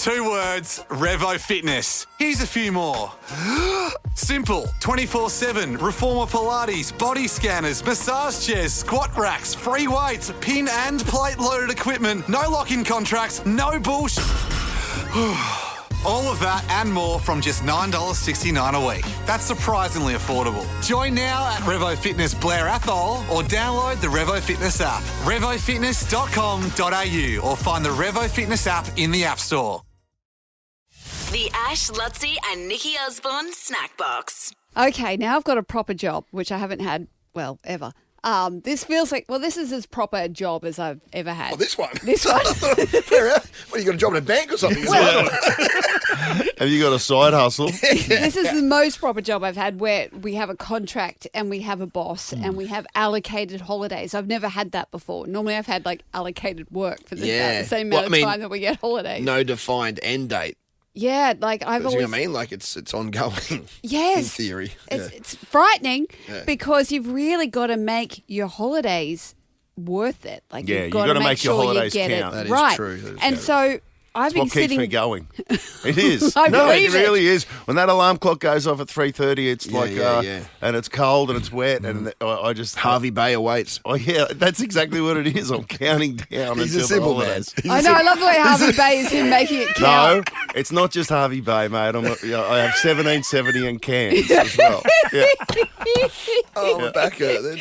2 words, Revo Fitness. Here's a few more. Simple, 24/7, reformer Pilates, body scanners, massage chairs, squat racks, free weights, pin and plate loaded equipment, no lock-in contracts, no bullshit. All of that and more from just $9.69 a week. That's surprisingly affordable. Join now at Revo Fitness Blair Athol or download the Revo Fitness app. RevoFitness.com.au or find the Revo Fitness app in the App Store. The Ash, Lutzi and Nikki Osborne Snackbox. Okay, now I've got a proper job, which I haven't had, well, ever. This feels like, this is as proper a job as I've ever had. Oh, this one? This one. What, you got a job in a bank or something? Have you got a side hustle? This is the most proper job I've had, where we have a contract and we have a boss and we have allocated holidays. I've never had that before. Normally I've had allocated work for the same amount of time that we get holidays. No defined end date. Yeah, I've always... You know what I mean? it's ongoing. Yes. In theory. It's frightening because you've really got to make your holidays worth it. You've got to make your holidays count. That is right. true. And so I've been What keeps sitting... me going. It is. I No, it believe it. really is. When that alarm clock goes off at 3:30, it's yeah. and it's cold and it's wet, and I just... Harvey Bay awaits. Oh, yeah, that's exactly what it is. I'm counting down He's until a simple the man. holidays. I know, I love the way Harvey Bay is him making it count. No, it's not just Harvey Bay, mate. I have 1770 and cans as well. Yeah. Oh, my back hurt then.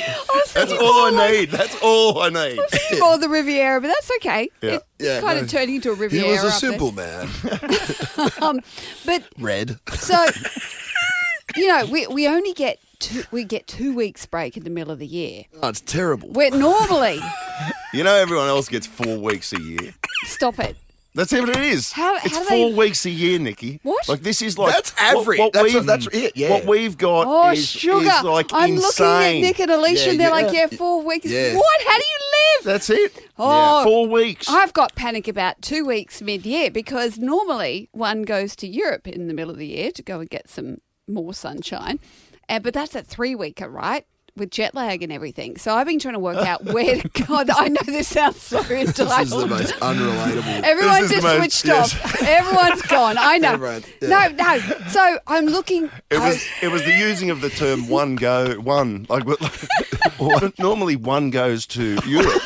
That's all I need. That's all I need. More the Riviera, but that's okay. Yeah. It's kind of turning into a He Riviera. was a up there. simple man. But Red. so, we only get 2 weeks break in the middle of the year. Oh, it's terrible. Where normally, You know everyone else gets 4 weeks a year. stop it. That's what it is. How it's do 4 they- weeks a year, Nikki. What? This is That's average. That's it, yeah. What we've got Oh, is sugar! insane. I'm looking at Nick and Alicia, and they're Yeah. 4 weeks. Yeah. What? How do you live? That's it. Oh. 4 weeks. I've got panic about 2 weeks mid-year because normally one goes to Europe in the middle of the year to go and get some more sunshine. But that's a 3-weeker, right? With jet lag and everything. So I've been trying to work out where to go. I know this sounds so This entitled. is the most unrelatable. Everyone This is just the most- switched off. Everyone's gone. I know. Everyone, yeah. No. So I'm looking. It was the using of the term one. Normally one goes to Europe.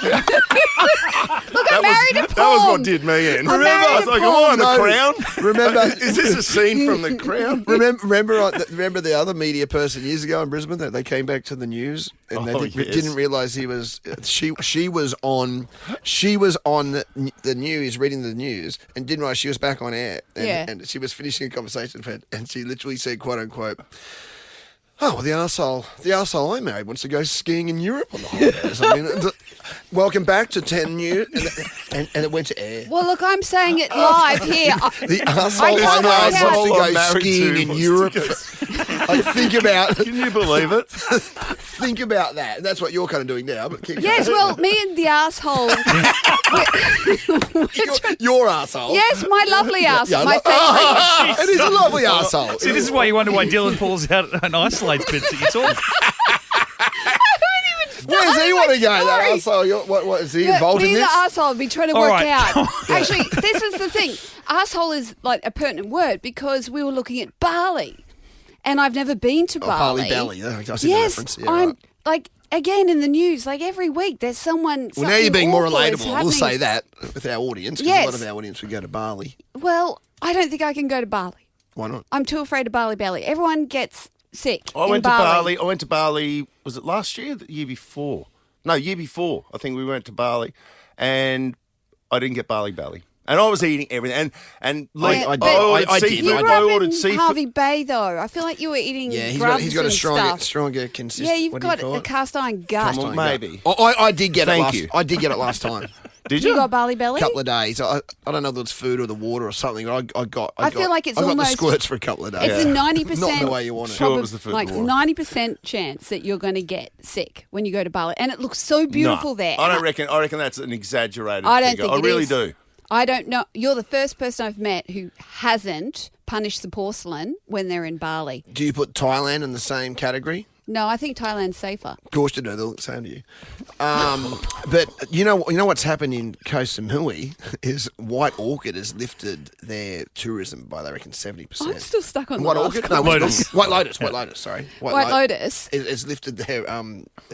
Look, I'm married to Paul. That was what did me in. I'm Remember, married I was to like, Paul. am I on the No. Crown? Remember- Is this a scene from the Crown? Remember the other media person years ago in Brisbane that they came back to the news and they Yes. didn't realise he was she was on the news, reading the news, and didn't realise she was back on air. And she was finishing a conversation and she literally said, quote unquote, "Oh, well, the arsehole I married wants to go skiing in Europe on the holidays." I mean, welcome back to 10 News, and it went to air. Well, look, I'm saying it live here. The I arsehole can't I married work out- wants I'm to go married skiing to in wants to Europe. go- Think about Can you believe it? think about that. That's what you're kind of doing now. But keep Yes, going. well, me and the asshole. your arsehole. Yes, my lovely asshole. Yeah, My favourite. it is a lovely arsehole. See, this is why you wonder why Dylan pulls out and isolates bits that you talk. Where does he want to go? That Story. arsehole. What is he Look, involved me in and the this? asshole have been trying to All work right. out. Actually, this is the thing. Asshole is a pertinent word because we were looking at Bali, and I've never been to Bali. Bali Belly. Yeah, I see the Yes, reference. Yeah, I'm right. again in the news. Every week, there's someone. Well, now you're being more awful is relatable. We'll happening. say that with our audience. 'Cause Yes. a lot of our audience would go to Bali. Well, I don't think I can go to Bali. Why not? I'm too afraid of Bali belly. Everyone gets sick. I in went to Bali. Bali. I went to Bali. Was it last year? Or the year before? No, year before. I think we went to Bali, and I didn't get Bali belly. And I was eating everything. And Yeah, I but did. I did. You I grew I up ordered in seafood. Harvey Bay, though. I feel like you were eating Yeah, grubs he's got a and stuff. stronger consistent. Yeah, you've what do you got call a it? cast iron gut. Come on, maybe. I did get Thank it last. you. I did get it last time. Did You you? got Bali belly? A couple of days. I don't know if it was food or the water or something. I feel like it's I got almost- the squirts for a couple of days. It's a 90%. Not the way you want it. Sure it was the food and water. 90% chance that you're going to get sick when you go to Bali, and it looks so beautiful No, there. I And don't reckon. I reckon that's an exaggerated I don't figure. think I it really is. do. I don't know. You're the first person I've met who hasn't punished the porcelain when they're in Bali. Do you put Thailand in the same category? No, I think Thailand's safer. Of course you do. They look the same to you. But you know what's happened in Koh Samui is White Orchid has lifted their tourism by, they reckon, 70%. I'm still stuck on White the last Orchid? one. No, Lotus. White Lotus. White Lotus, sorry. White Lotus. Has lifted their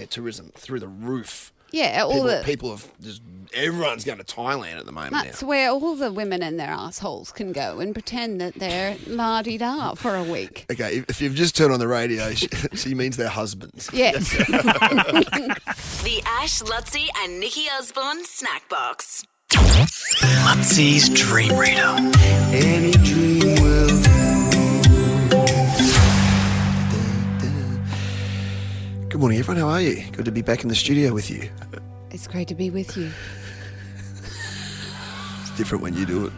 tourism through the roof. Yeah, People have just, everyone's going to Thailand at the moment That's where all the women and their assholes can go and pretend that they're la-di-da for a week. Okay, if you've just turned on the radio, she means their husbands. Yes. The Ash, Lutzi and Nikki Osborne Snack Box. Lutzi's Dream Reader. Any dream will do. Good morning, everyone. How are you? Good to be back in the studio with you. It's great to be with you. It's different when you do it.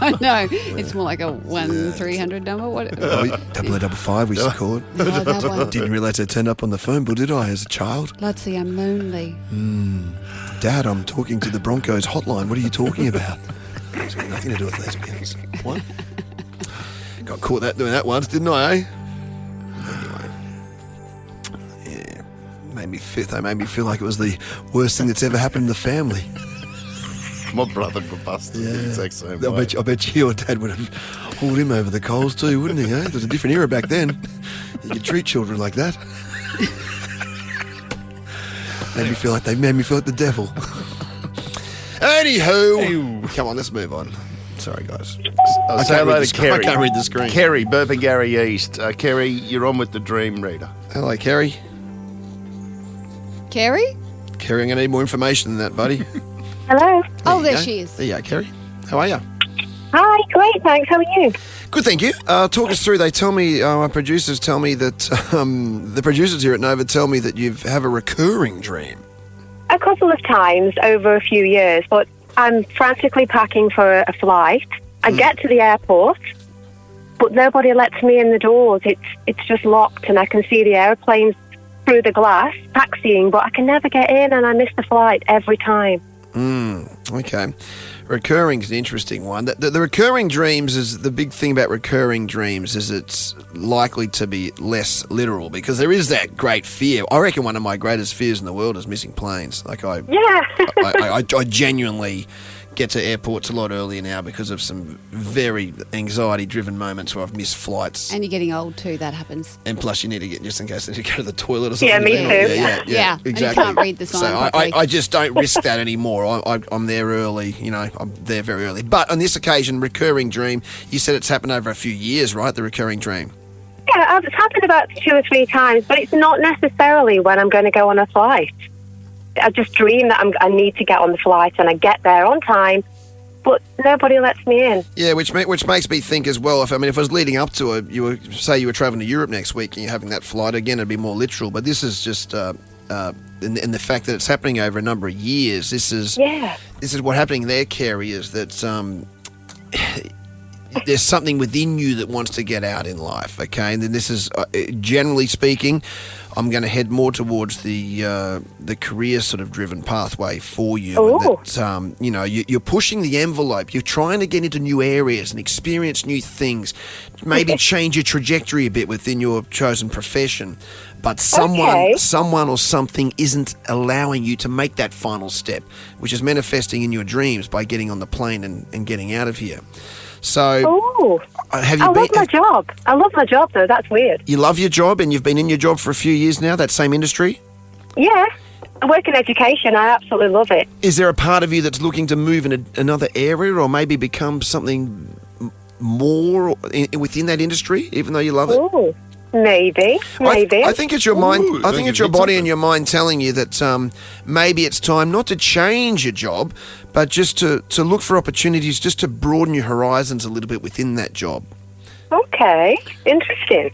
I know. It's more like a 1-300 number. What? 0055 we used to call it. Oh, that one. Didn't realise I turned up on the phone, but did I, as a child? Lutzi, I'm lonely. Dad, I'm talking to the Broncos hotline. What are you talking about? It's got nothing to do with lesbians. What? Got caught doing that once, didn't I, eh? Anyway. Yeah. They made me feel like it was the worst thing that's ever happened in the family. My brother got busted the exact same way. I bet you your dad would have hauled him over the coals too, wouldn't he, eh? It was a different era back then. You could treat children like that. Made me feel like the devil. Anywho, come on, let's move on. Sorry, guys. I'll I say can't hello read to the- Kerry. I can't read the screen. Kerry, Burpengary East. Kerry, you're on with the Dream Reader. Hello, Kerry. Kerry? Kerry, I'm going to need more information than that, buddy. Hello. Oh, you there go. she is. There you go, Kerry. How are you? Hi, great, thanks. How are you? Good, thank you. Talk us through. They tell me, my producers tell me that, the producers here at Nova tell me that you have a recurring dream. A couple of times over a few years, but I'm frantically packing for a flight. I get to the airport, but nobody lets me in the doors. It's just locked, and I can see the airplanes through the glass, taxiing, but I can never get in, and I miss the flight every time. Okay. Recurring is an interesting one. The recurring dreams is the big thing about recurring dreams is it's likely to be less literal because there is that great fear. I reckon one of my greatest fears in the world is missing planes. Like I genuinely get to airports a lot earlier now because of some very anxiety-driven moments where I've missed flights. And you're getting old too, that happens. And plus, you need to get, just in case you need to go to the toilet or something. Yeah, me too. Yeah, and you exactly. can't read the sign So properly. I just don't risk that anymore. I'm there early, I'm there very early. But on this occasion, recurring dream, you said it's happened over a few years, right, the recurring dream? Yeah, it's happened about 2 or 3 times, but it's not necessarily when I'm going to go on a flight. I just dream that I need to get on the flight, and I get there on time, but nobody lets me in. Yeah, which makes me think as well. If I was leading up to it, you were travelling to Europe next week and you're having that flight again, it'd be more literal. But this is just in the fact that it's happening over a number of years. This is what's happening there, Kerry. Is that there's something within you that wants to get out in life. Okay, and then this is generally speaking, I'm going to head more towards the career sort of driven pathway for you. Ooh. And that, you're pushing the envelope. You're trying to get into new areas and experience new things. Maybe change your trajectory a bit within your chosen profession. But someone or something isn't allowing you to make that final step, which is manifesting in your dreams by getting on the plane and getting out of here. So, have you I love my job. I love my job, though. That's weird. You love your job, and you've been in your job for a few years now, that same industry? Yeah. I work in education. I absolutely love it. Is there a part of you that's looking to move in another area or maybe become something more within that industry, even though you love it? Ooh. Maybe. I think it's your mind. Ooh, I think it's your body and your mind telling you that maybe it's time not to change your job, but just to look for opportunities, just to broaden your horizons a little bit within that job. Okay. Interesting.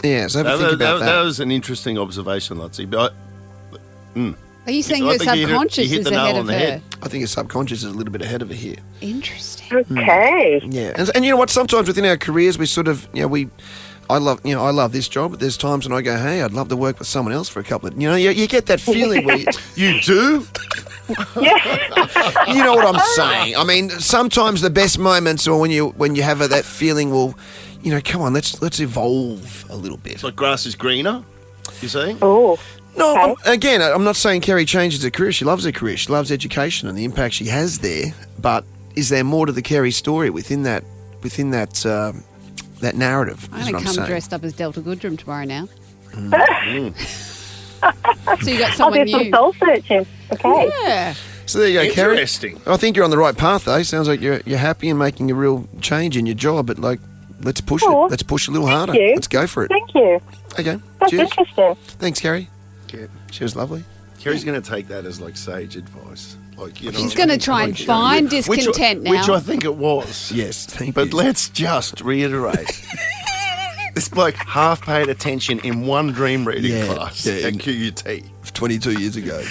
Yeah, so have a think about that. That was an interesting observation, Lutzi. But Are you saying I her think you hit it- subconscious you hit is the nail ahead on of the her? head. I think your subconscious is a little bit ahead of it here. Interesting. Okay. Yeah, and you know what? Sometimes within our careers, we sort of, I love this job, but there's times when I go, hey, I'd love to work with someone else for a couple of, you get that feeling where you do. Yeah. You know what I'm saying? I mean, sometimes the best moments are when you have that feeling. Well, come on, let's evolve a little bit. It's like grass is greener. You see? Oh. No, Okay. again, I'm not saying Kerry changes her career. She loves her career. She loves education and the impact she has there. But is there more to the Kerry story within that narrative? I'm is going what to come saying. dressed up as Delta Goodrum tomorrow now. Mm. So you got I'll someone do some new. soul searching. Okay. Yeah. So there you go, Kerry. Interesting. I think you're on the right path, though. Sounds like you're happy and making a real change in your job. But let's push Cool. it. Let's push a little harder. you. Let's go for it. Thank you. Okay. That's Cheers. interesting. Thanks, Kerry. Yeah. She was lovely. Kerry's going to take that as sage advice. She's going to try and find discontent now. Which I think it was. Yes, thank But you. let's just reiterate. This bloke half paid attention in one dream reading class at QUT. 22 years ago.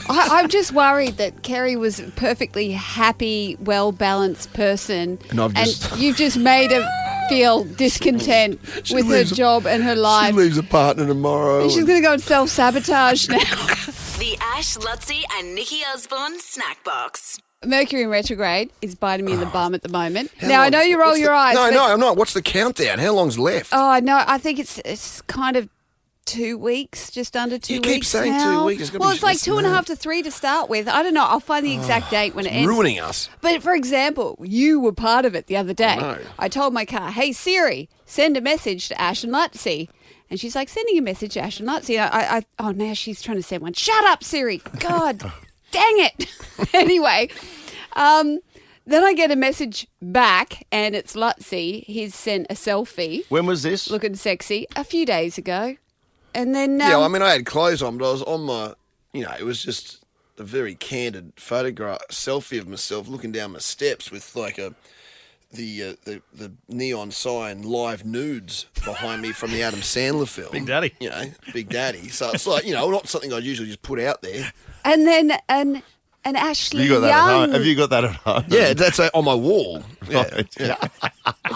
I'm just worried that Kerry was a perfectly happy, well-balanced person, And you've just made her feel discontent She with her leaves- job and her life. She leaves a partner tomorrow. And she's going to go and self-sabotage now. The Ash, Lutzi and Nikki Osborne snack box. Mercury in retrograde is biting me in the bum at the moment. How Now, I long- know you roll what's your the- eyes. No, but- no, I'm not. What's the countdown? How long's left? Oh, no, I think it's kind of 2 weeks, just under 2 You weeks keep saying now. 2 weeks. It's gotta Well, be it's like less than 2.5 that. to 3 to start with. I don't know. I'll find the exact date when it ends. Ruining us. But for example, you were part of it the other day. know. I told my car, hey, Siri, send a message to Ash and Lutzi. And she's like, sending a message to Ash and Lutzi. Oh, now she's trying to send one. Shut up, Siri. God, dang it. Anyway, then I get a message back, and it's Lutzi. He's sent a selfie When was this? looking sexy a few days ago. And then... Yeah, I mean, I had clothes on, but I was on my, it was just a very candid selfie of myself looking down my steps with like the neon sign live nudes behind me from the Adam Sandler film. Big Daddy. Big Daddy. So it's like, not something I'd usually just put out there. And then an Ashley You got that Young. at home? Have you got that at home? Yeah, that's on my wall. Yeah.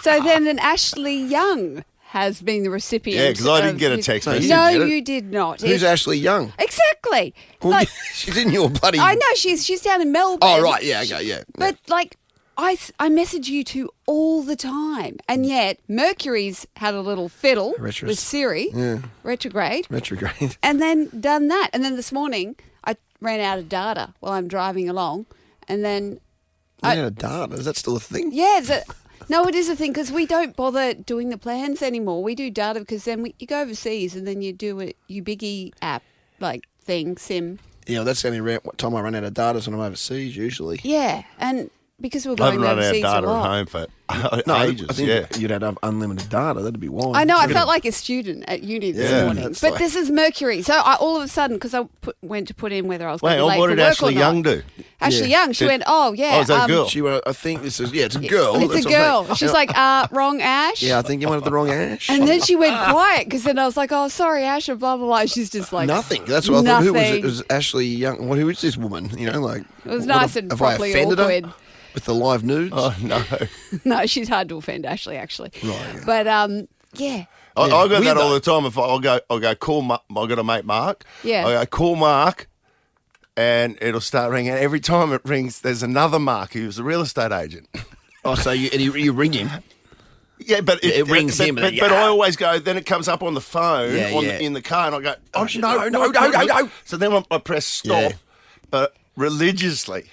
So then an Ashley Young has been the recipient. Yeah, because I didn't of get a his- text No, message. you No, didn't get it. you did not. Who's Ashley Young? Exactly. Well, Like, she's in your bloody... I know she's down in Melbourne. Oh, right. Yeah, okay, yeah. But like, I message you two all the time, and yet Mercury's had a little fiddle Retros. with Siri, retrograde, Retrograde. and then done that. And then this morning I ran out of data while I'm driving along, and then Yeah, data. Is that still a thing? yeah, no, it is a thing because we don't bother doing the plans anymore. We do data because then you go overseas and then you do a Ubiggy app like thing, sim. Yeah, well, that's the only time I run out of data is when I'm overseas, usually. Yeah, and because we're I going haven't run out of overseas a data lot. at home for No, ages. I think you'd have unlimited data. That'd be wild. I know. I felt like a student at uni this Yeah, morning. that's But like- this is Mercury. So all of a sudden, because I went to put in whether I was going Wait, to be late what for did work Ashley or not. Young do? Ashley Yeah. Young. She went, oh, yeah. Oh, is that a girl? She went, I think this is, it's a girl. It's That's a what I'm girl. saying. She's like, wrong Ash. Yeah, I think you wanted the wrong Ash. And then she went quiet because then I was like, oh, sorry, Ash, and blah, blah, blah. She's just like, Nothing. That's what I thought. Who was it? Nothing. It was Ashley Young. Who is this woman? Like It was what nice have- and have I properly offended her awkward. with the live nudes? Oh, no. No, she's hard to offend, Ashley, actually. Right, yeah. But, yeah. I got Weird that all though. the time. If I'll go call Mark. I got a mate Mark. Yeah. I go call Mark, and it'll start ringing. Every time it rings, there's another Mark who's a real estate agent. Oh, so you ring him? Yeah, but It rings but, him and But, then, but yeah. I always go. Then it comes up on the phone Yeah, yeah. in the car, and I go, "Oh shit, no, no." So then I press stop, Yeah. but religiously,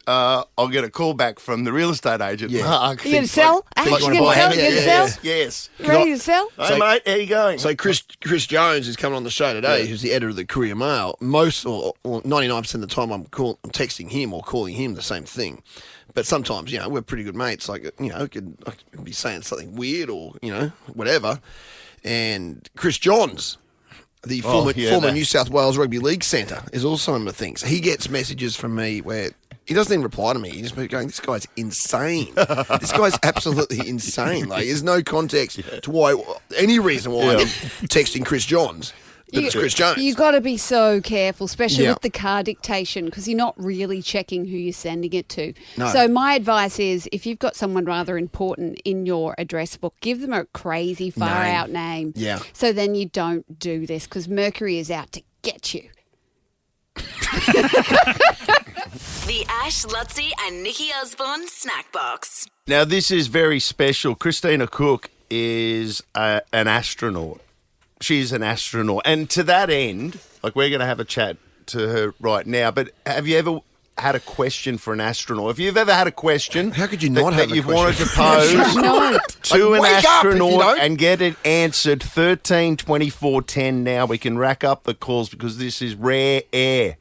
I'll get a call back from the real estate agent. Yeah. Mark. You going to sell? Ash, you like going to buy sell? it? You going to Yeah, sell? Yes. Ready to sell? Hey mate, how you going? So Chris Jones is coming on the show today, who's the editor of the Courier Mail. Most or 99% of the time I'm texting him or calling him the same thing. But sometimes, we're pretty good mates. Like, I could be saying something weird or, whatever. And Chris Johns, the former New South Wales Rugby League centre, is also on the things. He gets messages from me where he doesn't even reply to me. He's just going, this guy's insane. This guy's absolutely insane. Like, there's no context to any reason why I'm texting Chris Johns. But it's Chris Jones. You got to be so careful, especially Yeah. with the car dictation, because you're not really checking who you're sending it to. No. So my advice is, if you've got someone rather important in your address book, give them a crazy far out name. Yeah. So then you don't do this, because Mercury is out to get you. The Ash, Lutzi and Nikki Osborne Snackbox. Now, this is very special. Christina Cook is an astronaut. She's an astronaut. And to that end, like, we're going to have a chat to her right now, but have you ever had a question for an astronaut? If you've ever had a question... How could you not have that a you've question? wanted to pose to Like, an wake up if you astronaut don't. and get it answered, 13 24 10 now. We can rack up the calls because this is rare air.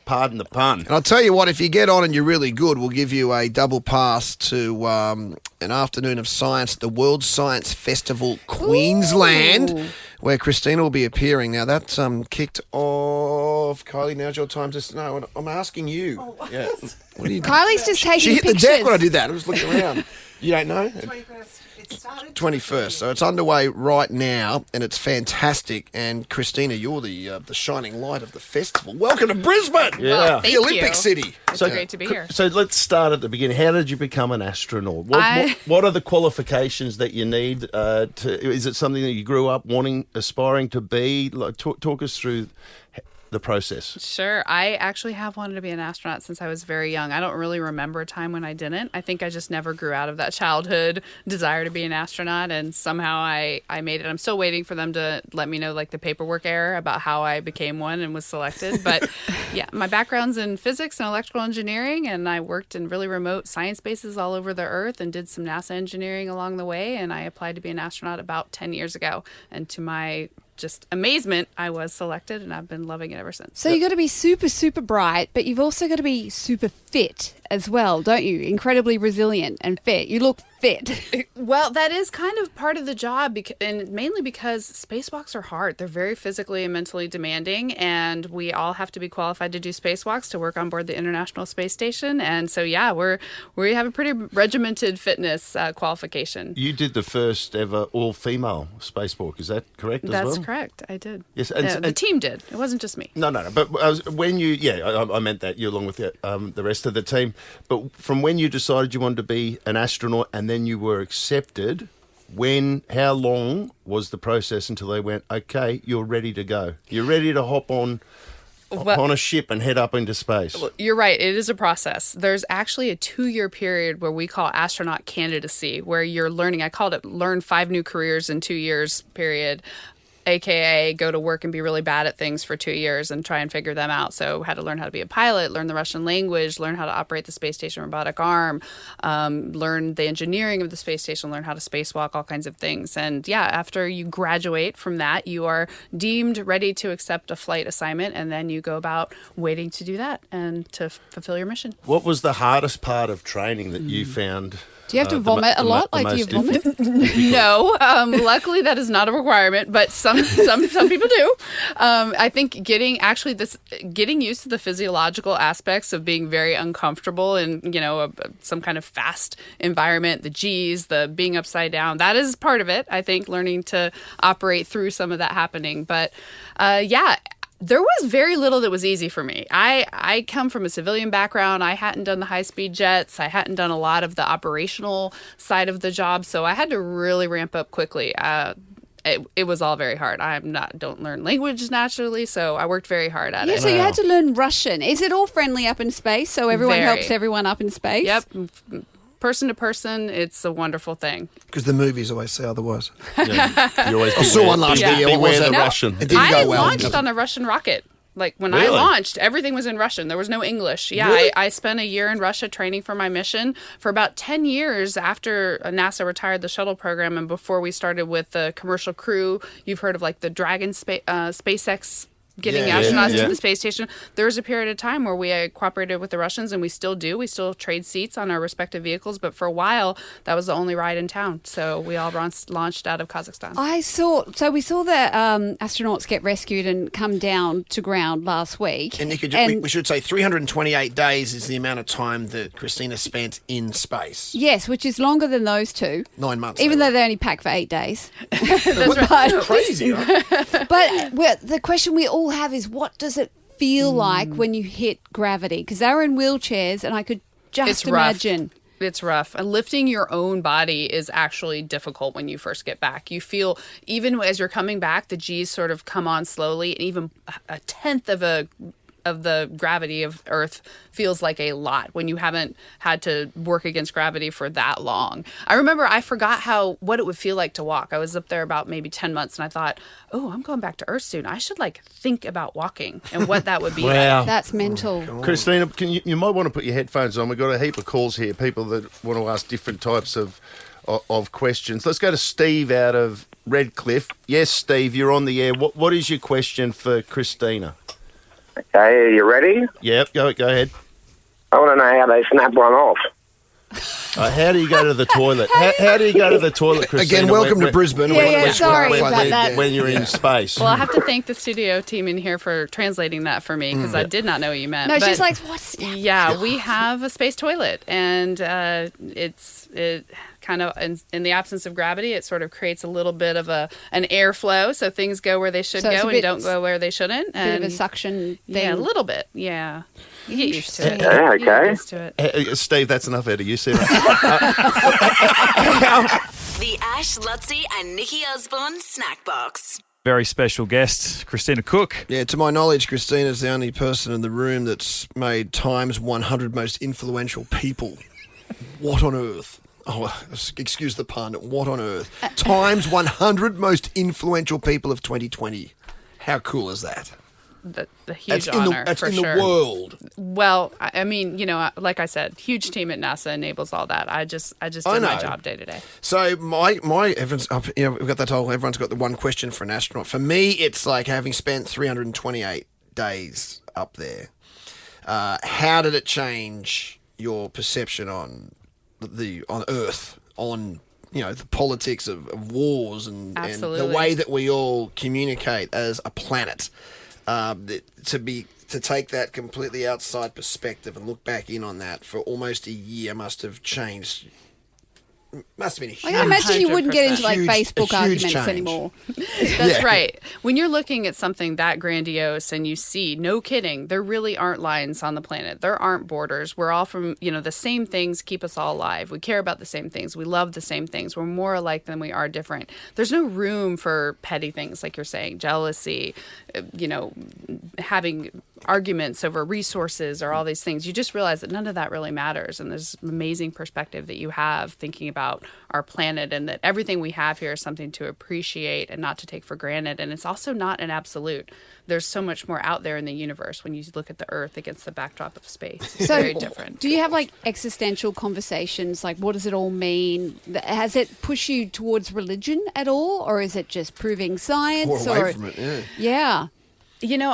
Pardon the pun. And I'll tell you what, if you get on and you're really good, we'll give you a double pass to an afternoon of science at the World Science Festival, Queensland, where Christina will be appearing. Now, that's kicked off. Kylie, now's your time to... No, I'm asking you. Oh, yeah. What are you Kylie's just taking She hit pictures. the deck when I did that. I was looking around. You don't know? 21st. So it's underway right now, and it's fantastic. And Christina, you're the shining light of the festival. Welcome to Brisbane, Yeah. the Olympic city. It's great to be here. So let's start at the beginning. How did you become an astronaut? I- What are the qualifications that you need is it something that you grew up aspiring to be? Like, talk us through the process. Sure. I actually have wanted to be an astronaut since I was very young. I don't really remember a time when I didn't. I think I just never grew out of that childhood desire to be an astronaut, and somehow I made it. I'm still waiting for them to let me know, like, the paperwork error about how I became one and was selected. But yeah, my background's in physics and electrical engineering, and I worked in really remote science bases all over the earth and did some NASA engineering along the way, and I applied to be an astronaut about 10 years ago. And to my just amazement, I was selected, and I've been loving it ever since. So you got to be super, super bright, but you've also got to be super fit as well, don't you? Incredibly resilient and fit. You look fit. Well, that is kind of part of the job, and mainly because spacewalks are hard. They're very physically and mentally demanding, and we all have to be qualified to do spacewalks to work on board the International Space Station. And so, yeah, we have a pretty regimented fitness qualification. You did the first ever all-female spacewalk. Is that correct as well? That's correct. I did. Yes, The team did. It wasn't just me. No. But when you, I meant that you along with the rest of the team. But from when you decided you wanted to be an astronaut and then you were accepted, how long was the process until they went, okay, you're ready to go? You're ready to hop on a ship and head up into space? You're right. It is a process. There's actually a 2-year period where we call astronaut candidacy, where you're learning. I called it learn 5 new careers in 2 years period. AKA go to work and be really bad at things for 2 years and try and figure them out. So had to learn how to be a pilot, learn the Russian language, learn how to operate the space station robotic arm, learn the engineering of the space station, learn how to spacewalk, all kinds of things. And yeah, after you graduate from that, you are deemed ready to accept a flight assignment, and then you go about waiting to do that and to fulfill your mission. What was the hardest part of training that you found? Do you have to vomit a lot? Like, do you vomit? No, luckily that is not a requirement, but some people do. I think getting used to the physiological aspects of being very uncomfortable in some kind of fast environment, the G's, the being upside down, that is part of it. I think learning to operate through some of that happening, but there was very little that was easy for me. I come from a civilian background. I hadn't done the high-speed jets. I hadn't done a lot of the operational side of the job, so I had to really ramp up quickly. It was all very hard. Don't learn language naturally, so I worked very hard at it. So you had to learn Russian. Is it all friendly up in space? So everyone Very. helps everyone up in space? Yep. Person to person, it's a wonderful thing. Because the movies always say otherwise. You always I saw one last year. Beware What was the it? Russian. It didn't I go well. launched on a Russian rocket. Like, when I Really? launched, everything was in Russian. There was no English. Yeah, Really? I spent a year in Russia training for my mission for about 10 years after NASA retired the shuttle program and before we started with the commercial crew. You've heard of, like, the Dragon SpaceX getting Yeah, astronauts yeah. to the space station. There was a period of time where we cooperated with the Russians, and we still do. We still trade seats on our respective vehicles, but for a while, that was the only ride in town. So we all launched out of Kazakhstan. We saw the astronauts get rescued and come down to ground last week. And Nick, we should say 328 days is the amount of time that Christina spent in space. Yes, which is longer than those two. 9 months. Even though they only pack for 8 days. That's right. Crazy, huh? But the question we all have is, what does it feel like when you hit gravity? Because they were in wheelchairs, and I could just It's rough. imagine. It's rough. And lifting your own body is actually difficult when you first get back. You feel, even as you're coming back, the G's sort of come on slowly, and even a tenth of the gravity of Earth feels like a lot when you haven't had to work against gravity for that long. I remember I forgot what it would feel like to walk. I was up there about maybe 10 months, and I thought, oh, I'm going back to Earth soon. I should think about walking and what that would be like. That's mental. Christina, you might want to put your headphones on. We've got a heap of calls here, people that want to ask different types of questions. Let's go to Steve out of Redcliffe. Yes, Steve, you're on the air. What is your question for Christina? Okay, are you ready? Yep, go ahead. I want to know how they snap one off. How do you go to the toilet? How do you go to the toilet, Christina? Again, welcome to Brisbane. Sorry about that. When you're in space. Well, I have to thank the studio team in here for translating that for me, because I did not know what you meant. No, but she's like, what's that? Yeah, we have a space toilet, and it kind of, in the absence of gravity, it sort of creates a little bit of an airflow, so things go where they should So it's go a and bit- don't go where they shouldn't. Bit of a And suction thing. yeah, a little bit. Yeah, you get used to it. Yeah, You get okay. used to it. Steve, that's enough out of you, Sarah. The Ash, Lutzi, and Nikki Osborne Snackbox. Very special guest, Christina Cook. Yeah, to my knowledge, Christina's the only person in the room that's made Time's 100 most influential people. What on earth? Oh, excuse the pun. What on earth? Time's 100 most influential people of 2020. How cool is that? The huge That's honor that's for in sure. the world. Well, I mean, like I said, huge team at NASA enables all that. I just I do my know. job day to day. So my everyone's up. We've got that whole. Everyone's got the one question for an astronaut. For me, it's like having spent 328 days up there. How did it change your perception on Earth, on the politics of wars and the Absolutely. way that we all communicate as a planet? To take that completely outside perspective and look back in on that for almost a year must have changed. Must have been a huge. I can imagine you wouldn't get into like Huge- Facebook a huge arguments change. anymore. That's right. When you're looking at something that grandiose and you see, no kidding, there really aren't lines on the planet. There aren't borders. We're all from, the same things keep us all alive. We care about the same things. We love the same things. We're more alike than we are different. There's no room for petty things, like you're saying, jealousy, having arguments over resources or all these things. You just realize that none of that really matters. And there's an amazing perspective that you have thinking about our planet, and that everything we have here is something to appreciate and not to take for granted. And it's also not an absolute. There's so much more out there in the universe when you look at the Earth against the backdrop of space. It's very different. Do you have like existential conversations? Like, what does it all mean? Has it pushed you towards religion at all, or is it just proving science? Or away from it, yeah. Yeah.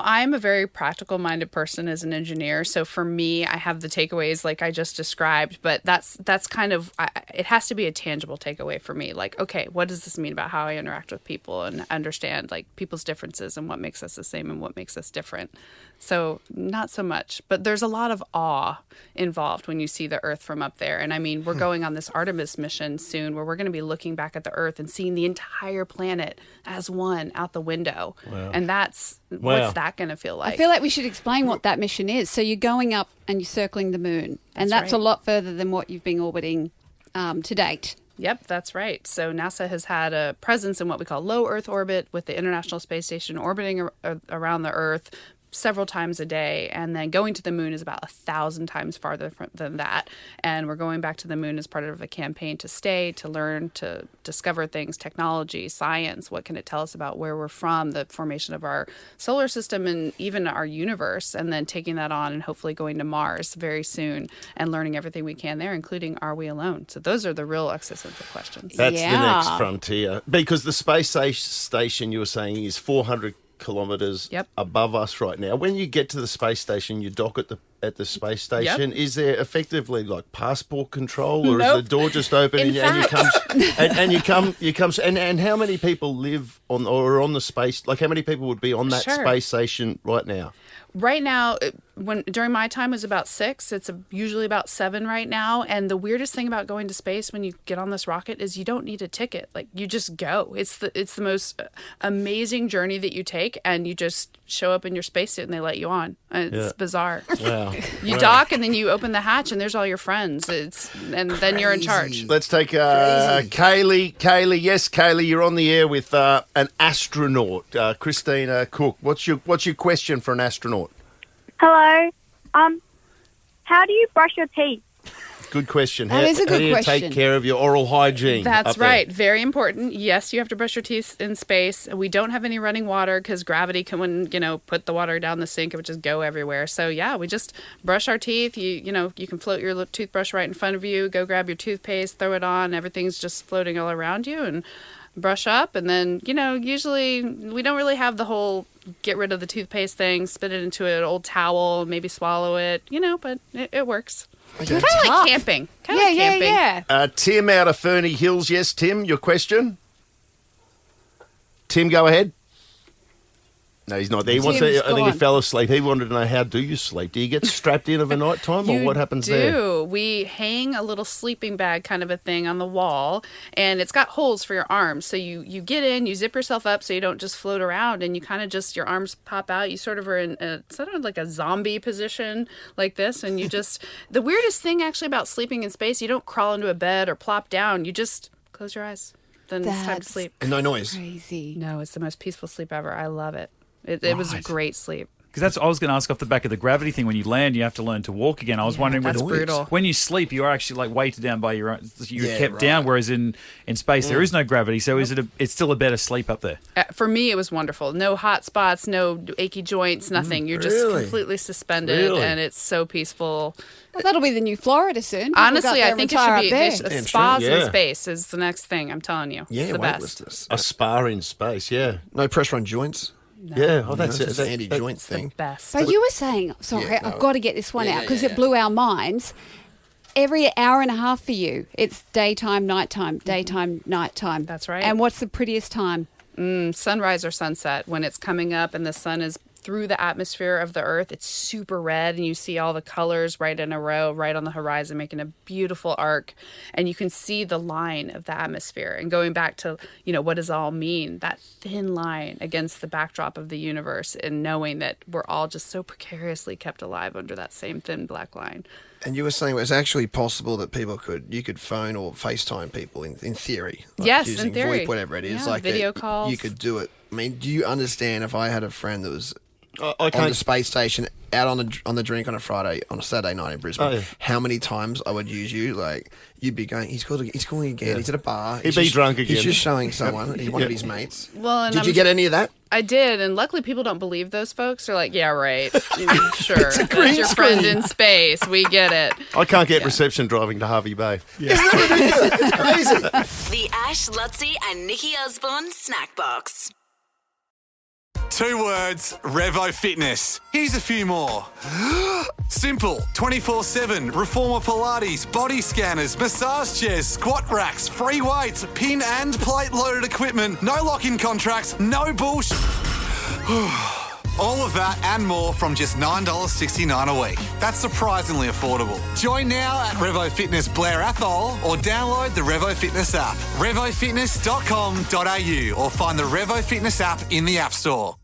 I'm a very practical-minded person as an engineer. So for me, I have the takeaways like I just described, but that's kind of, it has to be a tangible takeaway for me. Like, okay, what does this mean about how I interact with people and understand like people's differences and what makes us the same and what makes us different? So not so much, but there's a lot of awe involved when you see the Earth from up there. And I mean, we're going on this Artemis mission soon where we're going to be looking back at the Earth and seeing the entire planet as one out the window. Wow. And what's that going to feel like? I feel like we should explain what that mission is. So you're going up and you're circling the moon, and that's right. a lot further than what you've been orbiting to date. Yep, that's right. So NASA has had a presence in what we call low Earth orbit with the International Space Station orbiting around the Earth several times a day, and then going to the moon is about 1,000 times farther than that. And we're going back to the moon as part of a campaign to stay, to learn, to discover things, technology, science. What can it tell us about where we're from, the formation of our solar system, and even our universe, and then taking that on and hopefully going to Mars very soon and learning everything we can there, including are we alone? So those are the real existential questions. That's the next frontier. Because the space station, you were saying, is 400 kilometres Yep. above us right now. When you get to the space station, you dock at the space station. Is there effectively like passport control, or Nope. is the door just open In and you fact- you come and how many people live on or are on the space? Like how many people would be on that Sure. space station right now? Right now, during my time it was about 6. It's usually about 7 right now. And the weirdest thing about going to space when you get on this rocket is you don't need a ticket. Like you just go. It's the most amazing journey that you take, and you just show up in your spacesuit and they let you on. It's bizarre. Wow. You dock and then you open the hatch and there's all your friends. Then you're in charge. Let's take Kaylee. Kaylee, yes, Kaylee, you're on the air with an astronaut, Christina Cook. What's your question for an astronaut? Hello. How do you brush your teeth? Good question. That is a good how do you question. take care of your oral hygiene? That's up there? right. Very important. Yes, you have to brush your teeth in space. We don't have any running water because gravity can, put the water down the sink, it would just go everywhere. So yeah, we just brush our teeth. You can float your toothbrush right in front of you. Go grab your toothpaste, throw it on. Everything's just floating all around you, and brush up. And then usually we don't really have the whole get rid of the toothpaste thing. Spit it into an old towel, maybe swallow it. But it works. Kind of like camping. Yeah. Tim out of Ferny Hills. Yes, Tim, your question? Tim, go ahead. No, he's not there. I think he fell asleep. He wanted to know, how do you sleep? Do you get strapped in of a night time, or what happens there? We hang a little sleeping bag kind of a thing on the wall, and it's got holes for your arms. So you get in, you zip yourself up so you don't just float around, and you kind of just, your arms pop out. You sort of are in sort of like a zombie position like this, and you just, the weirdest thing actually about sleeping in space, you don't crawl into a bed or plop down. You just close your eyes. Then it's time to sleep. And no noise. Crazy. No, it's the most peaceful sleep ever. I love it. It was a great sleep. Because I was going to ask off the back of the gravity thing. When you land, you have to learn to walk again. I was wondering, that's brutal. When you sleep, you are actually like weighted down by your own. You're kept down, whereas in space there is no gravity. So it's still a better sleep up there? For me, it was wonderful. No hot spots, no achy joints, nothing. You're just completely suspended, and it's so peaceful. Well, that'll be the new Florida soon. People Honestly, go up I think it there should and be retire up there. spas in space is the next thing. I'm telling you, Yeah, it's the best. weightlessness. A spa in space, yeah. No pressure on joints. Yeah, that's It's an anti-joint thing. The best. So you were saying, sorry, Yeah, no. I've got to get this one out because it blew our minds. Every hour and a half for you, it's daytime, nighttime, daytime, nighttime. That's right. And what's the prettiest time? Sunrise or sunset, when it's coming up and the sun is through the atmosphere of the earth. It's super red, and you see all the colors right in a row, right on the horizon, making a beautiful arc. And you can see the line of the atmosphere. And going back to, what does it all mean? That thin line against the backdrop of the universe, and knowing that we're all just so precariously kept alive under that same thin black line. And you were saying it was actually possible that you could phone or FaceTime people in theory. Like Yes, using in theory. VoIP, whatever it is. Yeah, like video that, calls. You could do it. I mean, do you understand if I had a friend that was I on can't. the space station out on the drink on a Saturday night in Brisbane, Oh, yeah. how many times I would use you? Like, you'd be going, he's calling again, he's at a bar. He'd be drunk again. He's just showing someone, he's one of his mates. Well, and Did you get any of that? I did, and luckily people don't believe those folks. They're like, yeah, right. Sure. That's your friend in space. We get it. I can't get reception driving to Harvey Bay. It's crazy. The Ash, Lutzi, and Nikki Osborne Snackbox. 2 words, Revo Fitness. Here's a few more. Simple, 24/7, reformer Pilates, body scanners, massage chairs, squat racks, free weights, pin and plate loaded equipment, no lock-in contracts, no bullshit. All of that and more from just $9.69 a week. That's surprisingly affordable. Join now at Revo Fitness Blair Athol or download the Revo Fitness app. RevoFitness.com.au or find the Revo Fitness app in the App Store.